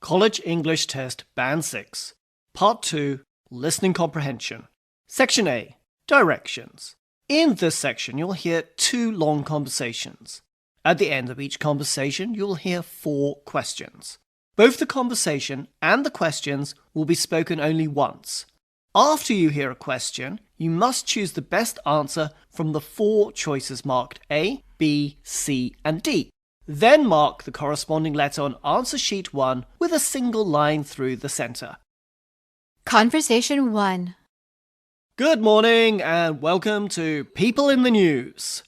College English Test Band 6, Part 2, Listening Comprehension. Section A, Directions. In this section, you'll hear 2 long conversations. At the end of each conversation, you'll hear 4 questions. Both the conversation and the questions will be spoken only once. After you hear a question, you must choose the best answer from the 4 choices marked A, B, C, and D. Then mark the corresponding letter on answer sheet 1 with a single line through the center. Conversation 1. Good morning and welcome to People in the News.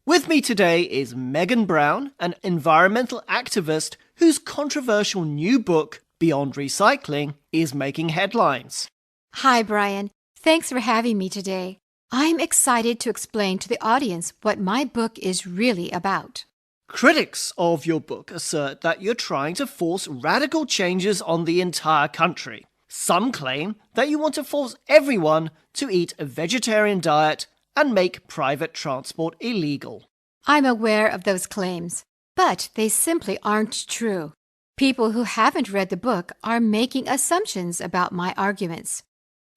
With me today is Megan Brown, an environmental activist whose controversial new book, Beyond Recycling, is making headlines. Hi, Brian. Thanks for having me today. I'm excited to explain to the audience what my book is really about. Critics of your book assert that you're trying to force radical changes on the entire country. Some claim that you want to force everyone to eat a vegetarian diet and make private transport illegal. I'm aware of those claims, but they simply aren't true. People who haven't read the book are making assumptions about my arguments.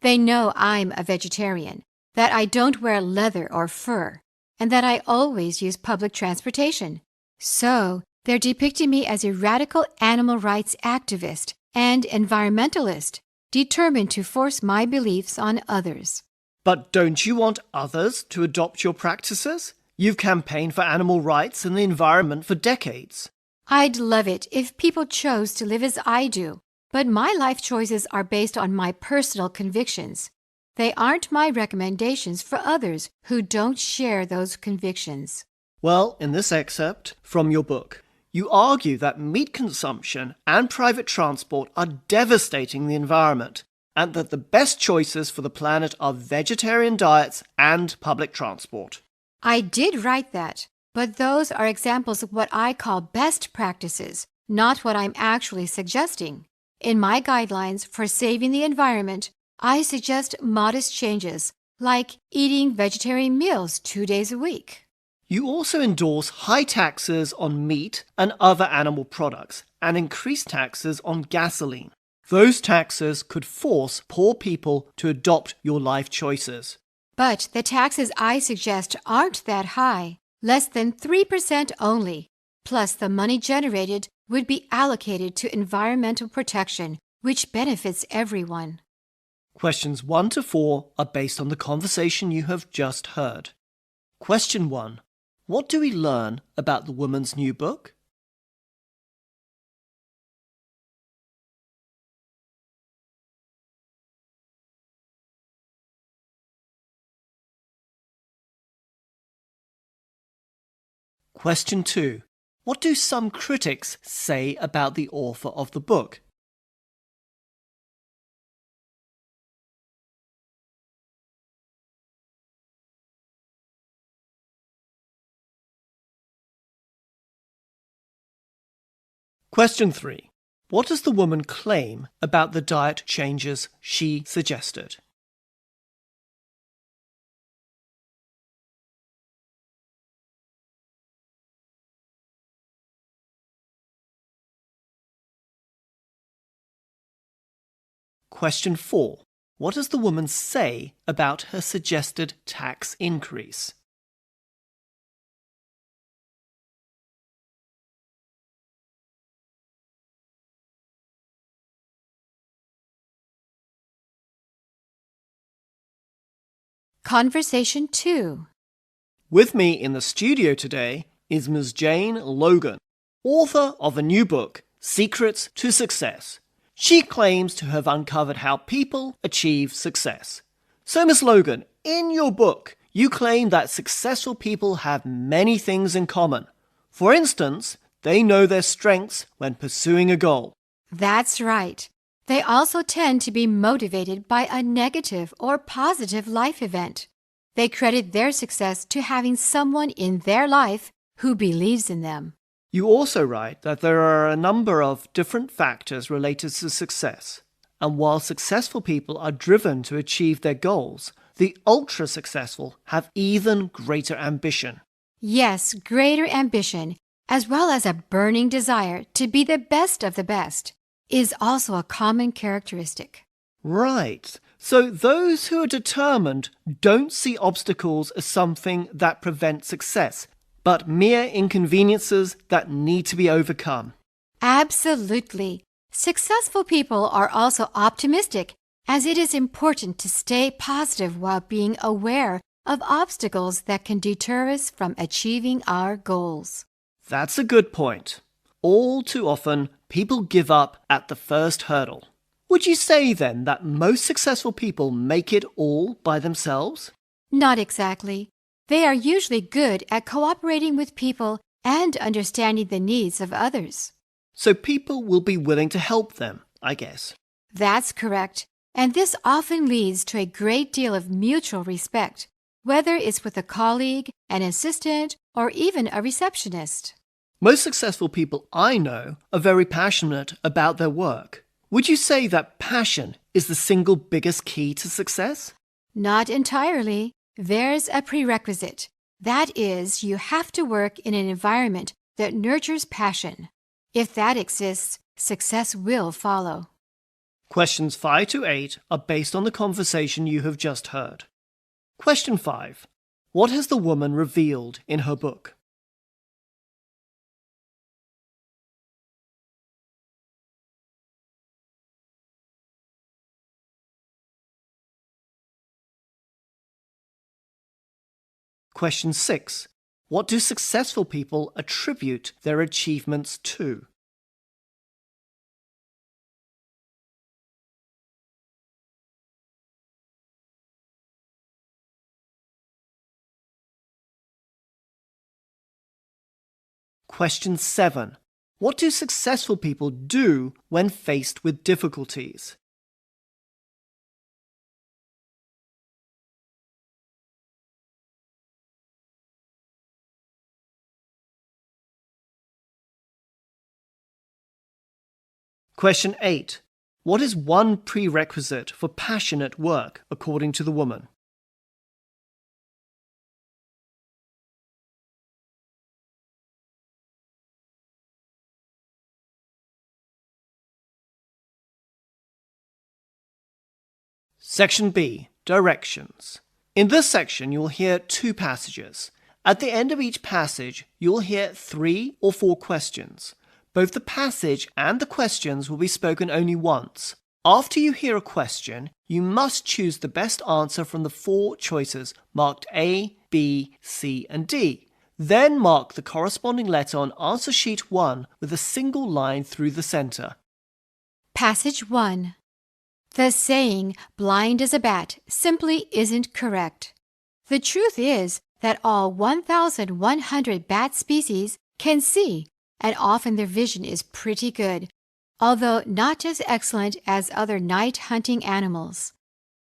They know I'm a vegetarian, that I don't wear leather or fur, and that I always use public transportation. So, they're depicting me as a radical animal rights activist and environmentalist, determined to force my beliefs on others. But don't you want others to adopt your practices? You've campaigned for animal rights and the environment for decades. I'd love it if people chose to live as I do, but my life choices are based on my personal convictions. They aren't my recommendations for others who don't share those convictions. Well, in this excerpt from your book, you argue that meat consumption and private transport are devastating the environment, and that the best choices for the planet are vegetarian diets and public transport. I did write that, but those are examples of what I call best practices, not what I'm actually suggesting. In my guidelines for saving the environment, I suggest modest changes, like eating vegetarian meals 2 days a week. You also endorse high taxes on meat and other animal products and increased taxes on gasoline. Those taxes could force poor people to adopt your life choices. But the taxes I suggest aren't that high, less than 3% only. Plus, the money generated would be allocated to environmental protection, which benefits everyone. Questions 1 to 4 are based on the conversation you have just heard. Question 1. What do we learn about the woman's new book? Question 2. What do some critics say about the author of the book? Question 3. What does the woman claim about the diet changes she suggested? Question 4. What does the woman say about her suggested tax increase? Conversation 2. With me in the studio today is Ms. Jane Logan, author of a new book, Secrets to Success. She claims to have uncovered how people achieve success. So, Ms. Logan, in your book, you claim that successful people have many things in common. For instance, they know their strengths when pursuing a goal. That's right. They also tend to be motivated by a negative or positive life event. They credit their success to having someone in their life who believes in them. You also write that there are a number of different factors related to success, and while successful people are driven to achieve their goals, the ultra-successful have even greater ambition. Yes, greater ambition, as well as a burning desire to be the best of the best. is also a common characteristic. Right. So those who are determined don't see obstacles as something that prevents success, but mere inconveniences that need to be overcome. Absolutely. Successful people are also optimistic, as it is important to stay positive while being aware of obstacles that can deter us from achieving our goals. That's a good point. All too often, people give up at the first hurdle. Would you say then that most successful people make it all by themselves? Not exactly. They are usually good at cooperating with people and understanding the needs of others. So people will be willing to help them, I guess. That's correct. And this often leads to a great deal of mutual respect, whether it's with a colleague, an assistant, or even a receptionist. Most successful people I know are very passionate about their work. Would you say that passion is the single biggest key to success? Not entirely. There's a prerequisite. That is, you have to work in an environment that nurtures passion. If that exists, success will follow. Questions 5 to 8 are based on the conversation you have just heard. Question 5. What has the woman revealed in her book? Question 6. What do successful people attribute their achievements to? Question 7. What do successful people do when faced with difficulties? Question 8. What is one prerequisite for passionate work according to the woman? Section B. Directions. In this section, you'll hear two passages. At the end of each passage, you'll hear 3 or 4 questions. Both the passage and the questions will be spoken only once. After you hear a question, you must choose the best answer from the 4 choices marked A, B, C, and D. Then mark the corresponding letter on answer sheet 1 with a single line through the center. Passage 1. The saying, blind as a bat, simply isn't correct. The truth is that all 1,100 bat species can see, and often their vision is pretty good, although not as excellent as other night hunting animals.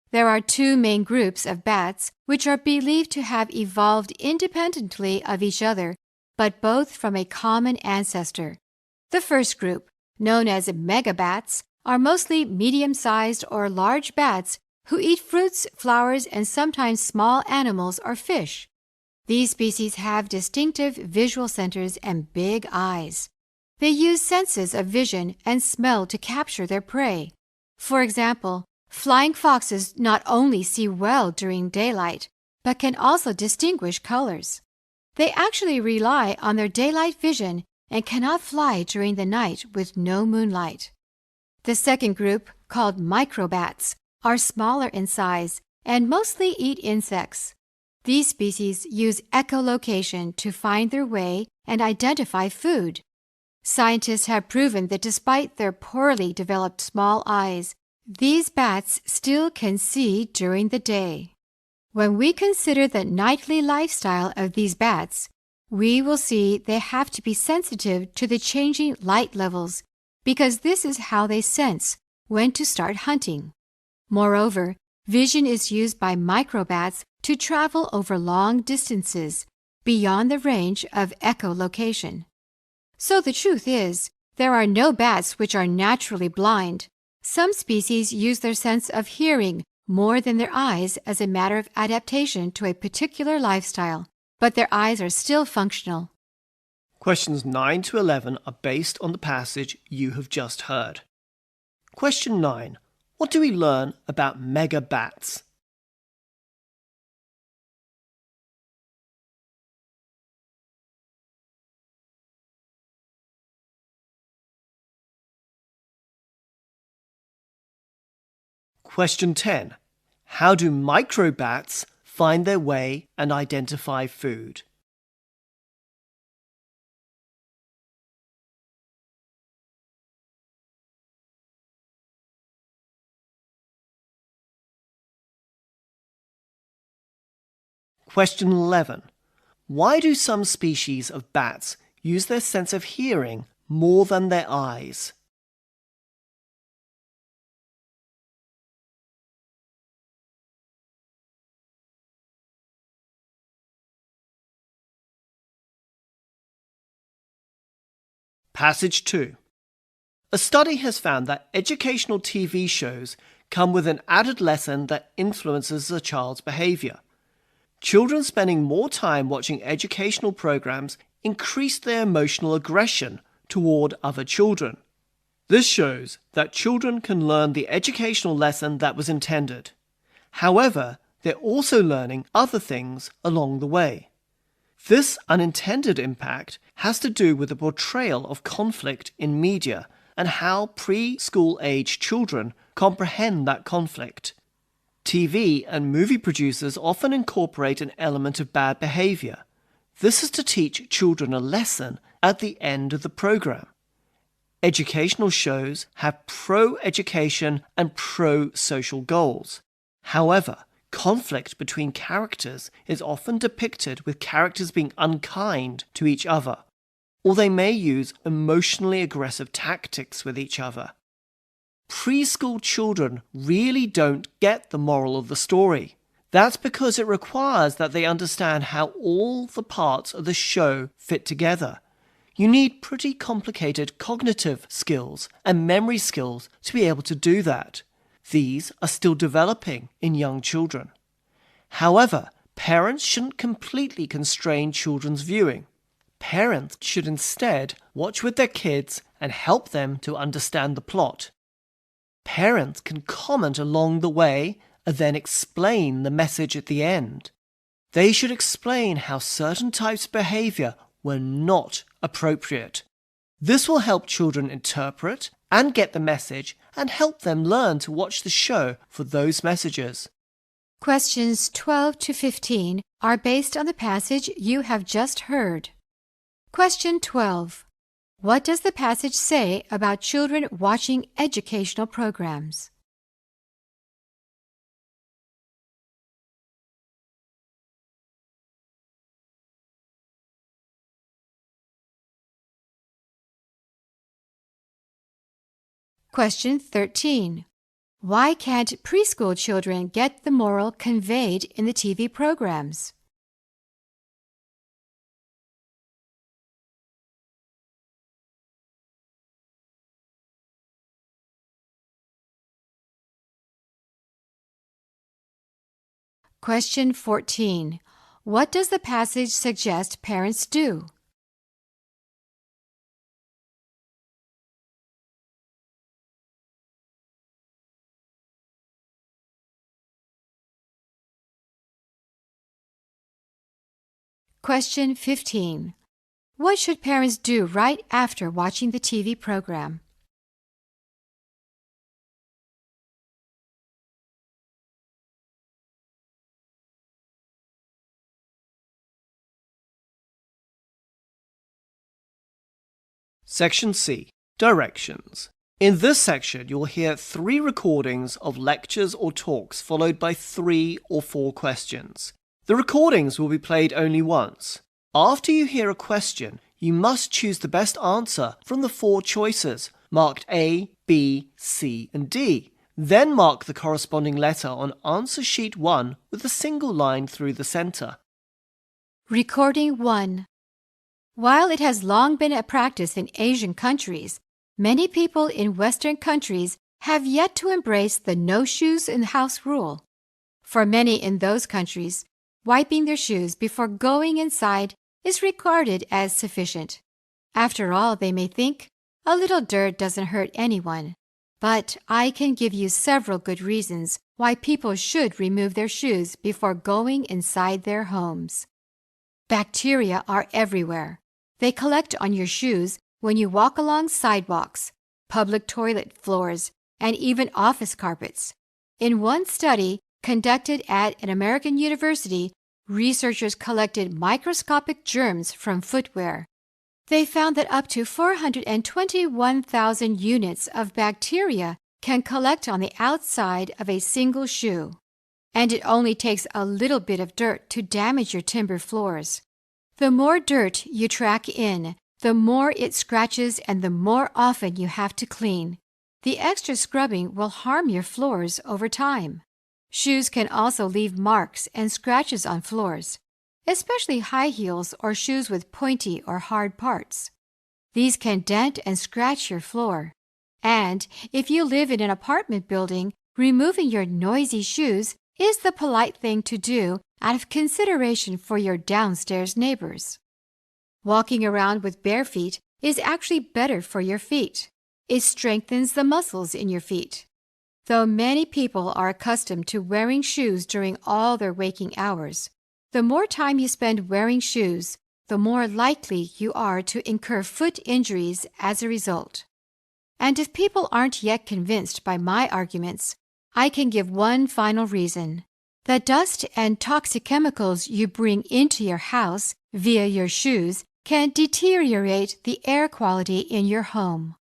There are 2 main groups of bats which are believed to have evolved independently of each other, but both from a common ancestor. The first group, known as megabats, are mostly medium-sized or large bats who eat fruits, flowers, and sometimes small animals or fish. These species have distinctive visual centers and big eyes. They use senses of vision and smell to capture their prey. For example, flying foxes not only see well during daylight, but can also distinguish colors. They actually rely on their daylight vision and cannot fly during the night with no moonlight. The second group, called microbats, are smaller in size and mostly eat insects. These species use echolocation to find their way and identify food. Scientists have proven that despite their poorly developed small eyes, these bats still can see during the day. When we consider the nightly lifestyle of these bats, we will see they have to be sensitive to the changing light levels because this is how they sense when to start hunting. Moreover, vision is used by microbats to travel over long distances beyond the range of echolocation. So the truth is, there are no bats which are naturally blind. Some species use their sense of hearing more than their eyes as a matter of adaptation to a particular lifestyle, but their eyes are still functional. Questions 9 to 11 are based on the passage you have just heard. Question 9. What do we learn about mega bats? Question 10. How do microbats find their way and identify food? Question 11. Why do some species of bats use their sense of hearing more than their eyes? Passage 2. A study has found that educational TV shows come with an added lesson that influences a child's behavior. Children spending more time watching educational programs increase their emotional aggression toward other children. This shows that children can learn the educational lesson that was intended. However, they're also learning other things along the way. This unintended impact has to do with the portrayal of conflict in media and how preschool-age children comprehend that conflict. TV and movie producers often incorporate an element of bad behavior. This is to teach children a lesson at the end of the program. Educational shows have pro-education and pro-social goals. However, conflict between characters is often depicted with characters being unkind to each other, or they may use emotionally aggressive tactics with each other. Preschool children really don't get the moral of the story. That's because it requires that they understand how all the parts of the show fit together. You need pretty complicated cognitive skills and memory skills to be able to do that. These are still developing in young children. However, parents shouldn't completely constrain children's viewing. Parents should instead watch with their kids and help them to understand the plot. Parents can comment along the way and then explain the message at the end. They should explain how certain types of behavior were not appropriate. This will help children interpret and get the message and help them learn to watch the show for those messages. Questions 12 to 15 are based on the passage you have just heard. Question 12. What does the passage say about children watching educational programs? Question 13. Why can't preschool children get the moral conveyed in the TV programs? Question 14. What does the passage suggest parents do? Question 15. What should parents do right after watching the TV program? Section C. Directions. In this section, you'll hear 3 recordings of lectures or talks followed by 3 or 4 questions. The recordings will be played only once. After you hear a question, you must choose the best answer from the 4 choices, marked A, B, C, and D. Then mark the corresponding letter on answer sheet 1 with a single line through the center. Recording 1. While it has long been a practice in Asian countries, many people in Western countries have yet to embrace the no shoes in the house rule. For many in those countries, wiping their shoes before going inside is regarded as sufficient. After all, they may think, a little dirt doesn't hurt anyone. But I can give you several good reasons why people should remove their shoes before going inside their homes. Bacteria are everywhere. They collect on your shoes when you walk along sidewalks, public toilet floors, and even office carpets. In one study conducted at an American university, researchers collected microscopic germs from footwear. They found that up to 421,000 units of bacteria can collect on the outside of a single shoe. And it only takes a little bit of dirt to damage your timber floors. The more dirt you track in, the more it scratches and the more often you have to clean. The extra scrubbing will harm your floors over time. Shoes can also leave marks and scratches on floors, especially high heels or shoes with pointy or hard parts. These can dent and scratch your floor. And if you live in an apartment building, removing your noisy shoes is the polite thing to do out of consideration for your downstairs neighbors. Walking around with bare feet is actually better for your feet. It strengthens the muscles in your feet. Though many people are accustomed to wearing shoes during all their waking hours, the more time you spend wearing shoes, the more likely you are to incur foot injuries as a result. And if people aren't yet convinced by my arguments, I can give one final reason. The dust and toxic chemicals you bring into your house via your shoes can deteriorate the air quality in your home.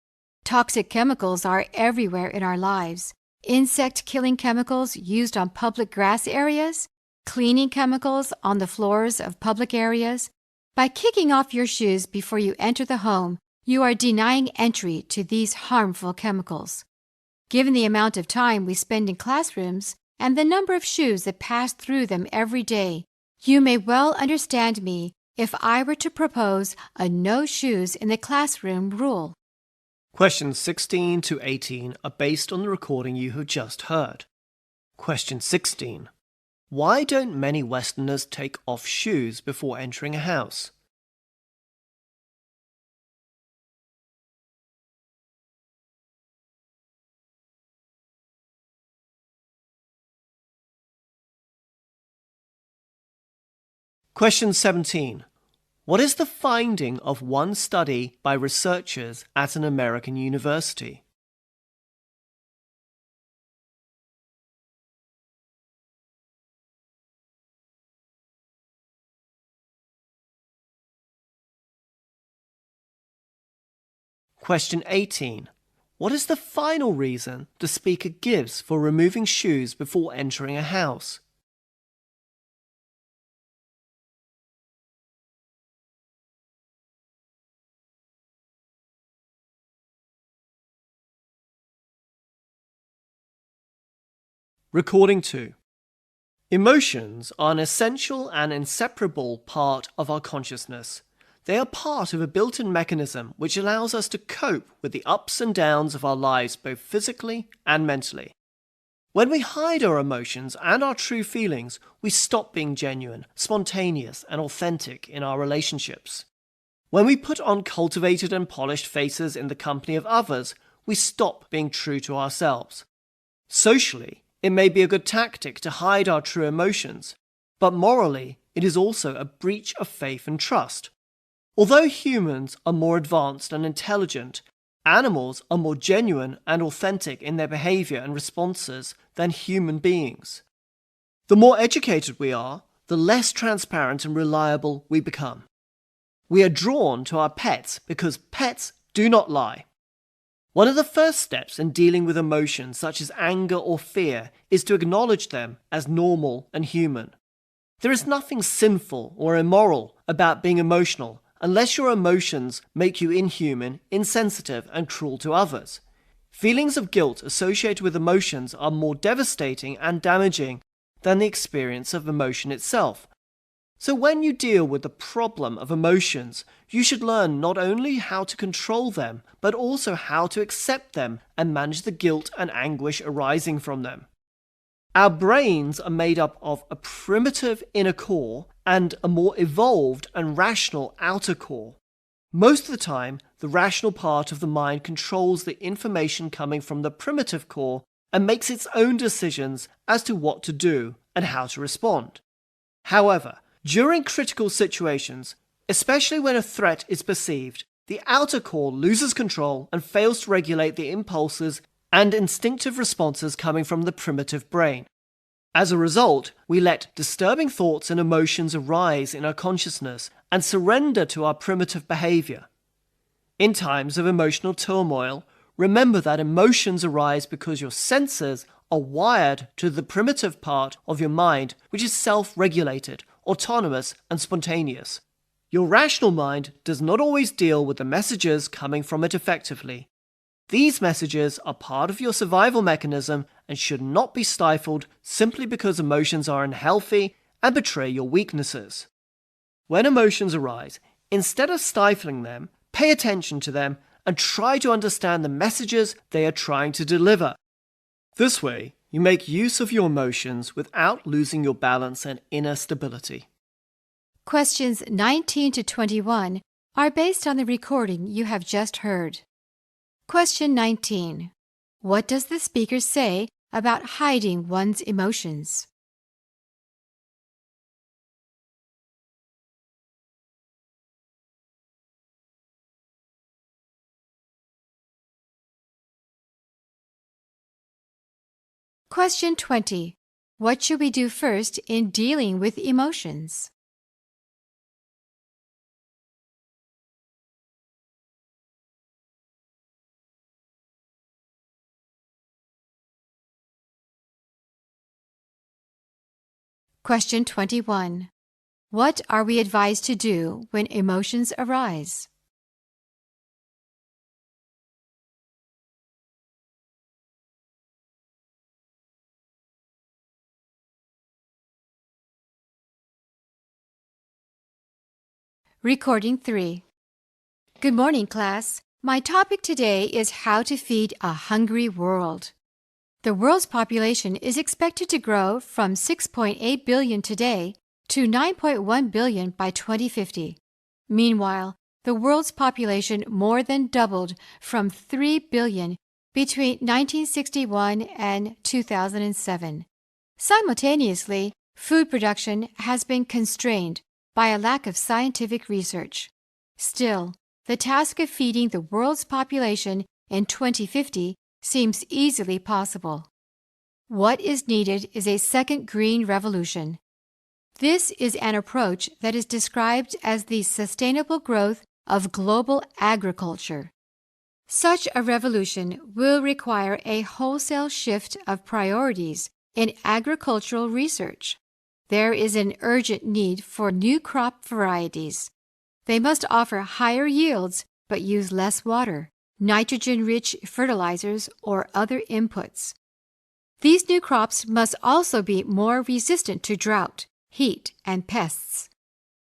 Toxic chemicals are everywhere in our lives. Insect-killing chemicals used on public grass areas, cleaning chemicals on the floors of public areas. By kicking off your shoes before you enter the home, you are denying entry to these harmful chemicals. Given the amount of time we spend in classrooms and the number of shoes that pass through them every day, you may well understand me if I were to propose a no shoes in the classroom rule. Questions 16 to 18 are based on the recording you have just heard. Question 16. Why don't many Westerners take off shoes before entering a house? Question 17. What is the finding of one study by researchers at an American university? Question 18. What is the final reason the speaker gives for removing shoes before entering a house? Recording 2. Emotions are an essential and inseparable part of our consciousness. They are part of a built-in mechanism which allows us to cope with the ups and downs of our lives both physically and mentally. When we hide our emotions and our true feelings, we stop being genuine, spontaneous, and authentic in our relationships. When we put on cultivated and polished faces in the company of others, we stop being true to ourselves. Socially, it may be a good tactic to hide our true emotions, but morally, it is also a breach of faith and trust. Although humans are more advanced and intelligent, animals are more genuine and authentic in their behavior and responses than human beings. The more educated we are, the less transparent and reliable we become. We are drawn to our pets because pets do not lie. One of the first steps in dealing with emotions such as anger or fear is to acknowledge them as normal and human. There is nothing sinful or immoral about being emotional unless your emotions make you inhuman, insensitive, and cruel to others. Feelings of guilt associated with emotions are more devastating and damaging than the experience of emotion itself. So when you deal with the problem of emotions, you should learn not only how to control them, but also how to accept them and manage the guilt and anguish arising from them. Our brains are made up of a primitive inner core and a more evolved and rational outer core. Most of the time, the rational part of the mind controls the information coming from the primitive core and makes its own decisions as to what to do and how to respond. However, during critical situations, especially when a threat is perceived, the outer core loses control and fails to regulate the impulses and instinctive responses coming from the primitive brain. As a result, we let disturbing thoughts and emotions arise in our consciousness and surrender to our primitive behavior. In times of emotional turmoil, remember that emotions arise because your senses are wired to the primitive part of your mind, which is self-regulated, autonomous, and spontaneous. Your rational mind does not always deal with the messages coming from it effectively. These messages are part of your survival mechanism and should not be stifled simply because emotions are unhealthy and betray your weaknesses. When emotions arise, instead of stifling them, pay attention to them and try to understand the messages they are trying to deliver. This way, you make use of your emotions without losing your balance and inner stability. Questions 19 to 21 are based on the recording you have just heard. Question 19. What does the speaker say about hiding one's emotions? Question 20. What should we do first in dealing with emotions? Question 21. What are we advised to do when emotions arise? Recording 3. Good morning, class. My topic today is how to feed a hungry world. The world's population is expected to grow from 6.8 billion today to 9.1 billion by 2050. Meanwhile, the world's population more than doubled from 3 billion between 1961 and 2007. Simultaneously, food production has been constrained by a lack of scientific research. Still, the task of feeding the world's population in 2050 seems easily possible. What is needed is a second green revolution. This is an approach that is described as the sustainable growth of global agriculture. Such a revolution will require a wholesale shift of priorities in agricultural research. There is an urgent need for new crop varieties. They must offer higher yields but use less water, nitrogen-rich fertilizers, or other inputs. These new crops must also be more resistant to drought, heat, and pests.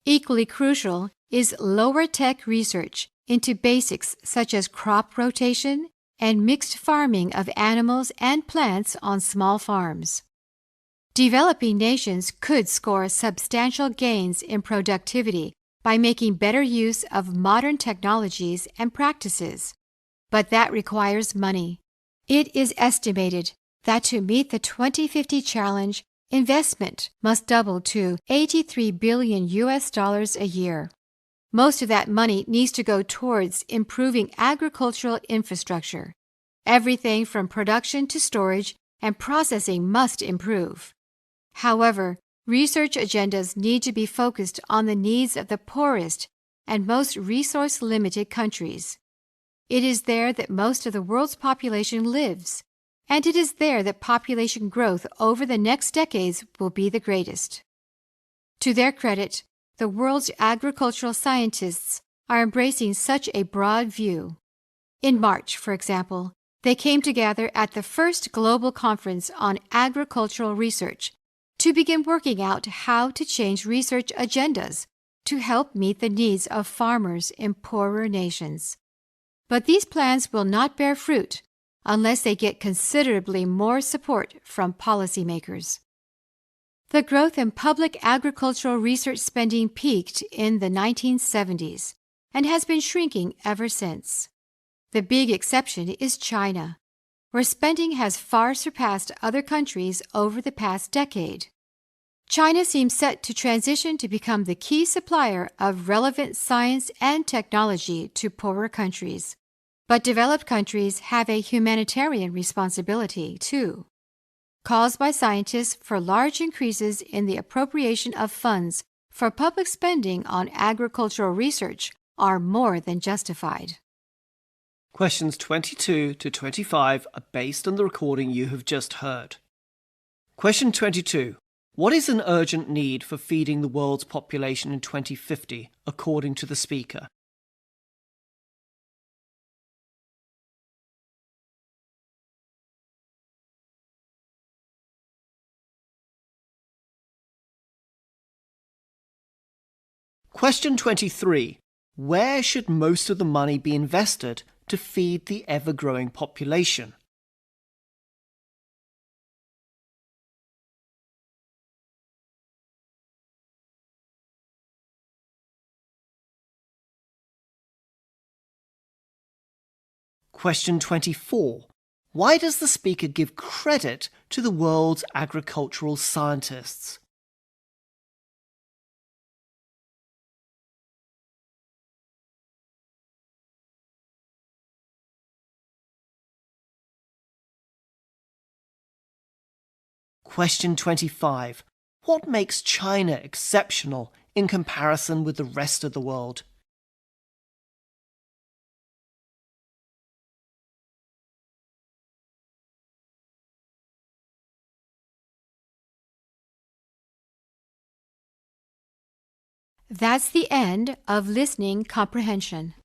Equally crucial is lower-tech research into basics such as crop rotation and mixed farming of animals and plants on small farms. Developing nations could score substantial gains in productivity by making better use of modern technologies and practices. But that requires money. It is estimated that to meet the 2050 challenge, investment must double to $83 billion a year. Most of that money needs to go towards improving agricultural infrastructure. Everything from production to storage and processing must improve. However, research agendas need to be focused on the needs of the poorest and most resource-limited countries. It is there that most of the world's population lives, and it is there that population growth over the next decades will be the greatest. To their credit, the world's agricultural scientists are embracing such a broad view. In March, for example, they came together at the first global conference on agricultural research to begin working out how to change research agendas to help meet the needs of farmers in poorer nations. But these plans will not bear fruit unless they get considerably more support from policymakers. The growth in public agricultural research spending peaked in the 1970s, and has been shrinking ever since. The big exception is China, where spending has far surpassed other countries over the past decade. China seems set to transition to become the key supplier of relevant science and technology to poorer countries. But developed countries have a humanitarian responsibility, too. Calls by scientists for large increases in the appropriation of funds for public spending on agricultural research are more than justified. Questions 22 to 25 are based on the recording you have just heard. Question 22. What is an urgent need for feeding the world's population in 2050, according to the speaker? Question 23. Where should most of the money be invested to feed the ever-growing population? Question 24. Why does the speaker give credit to the world's agricultural scientists? Question 25. What makes China exceptional in comparison with the rest of the world? That's the end of listening comprehension.